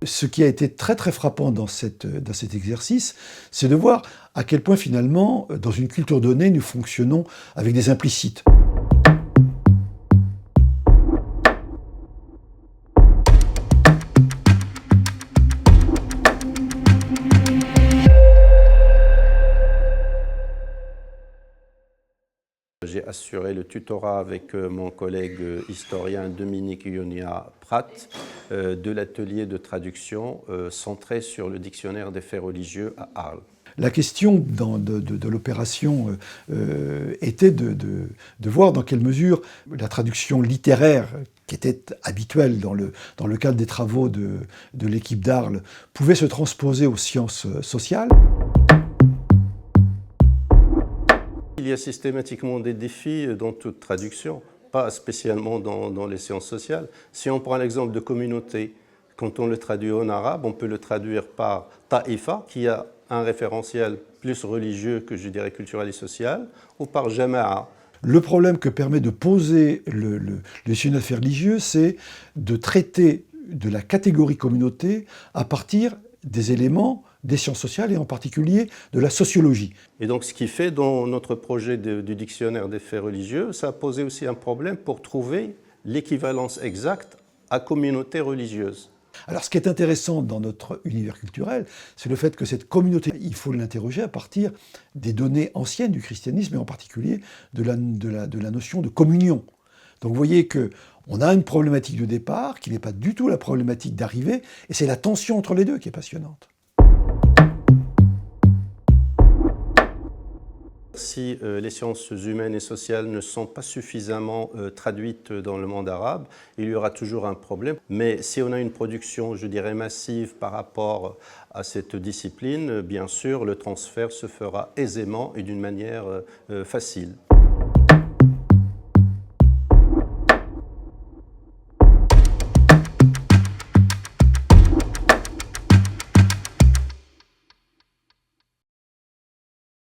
Ce qui a été très très frappant dans cet exercice, c'est de voir à quel point finalement, dans une culture donnée, nous fonctionnons avec des implicites. J'ai assuré le tutorat avec mon collègue historien Dominique Ionia-Prat de l'atelier de traduction centré sur le dictionnaire des faits religieux à Arles. La question de l'opération était de voir dans quelle mesure la traduction littéraire, qui était habituelle dans le cadre des travaux de l'équipe d'Arles, pouvait se transposer aux sciences sociales. Il y a systématiquement des défis dans toute traduction, pas spécialement dans les sciences sociales. Si on prend l'exemple de communauté, quand on le traduit en arabe, on peut le traduire par ta'ifa, qui a un référentiel plus religieux que je dirais culturel et social, ou par jama'a. Le problème que permet de poser le dictionnaire des faits religieux, c'est de traiter de la catégorie communauté à partir des éléments des sciences sociales et en particulier de la sociologie. Et donc ce qui fait dans notre projet du dictionnaire des faits religieux, ça a posé aussi un problème pour trouver l'équivalence exacte à communauté religieuse. Alors ce qui est intéressant dans notre univers culturel, c'est le fait que cette communauté, il faut l'interroger à partir des données anciennes du christianisme et en particulier de la notion de communion. Donc vous voyez qu'on a une problématique de départ qui n'est pas du tout la problématique d'arrivée et c'est la tension entre les deux qui est passionnante. Si les sciences humaines et sociales ne sont pas suffisamment traduites dans le monde arabe, il y aura toujours un problème. Mais si on a une production, je dirais, massive par rapport à cette discipline, bien sûr, le transfert se fera aisément et d'une manière facile.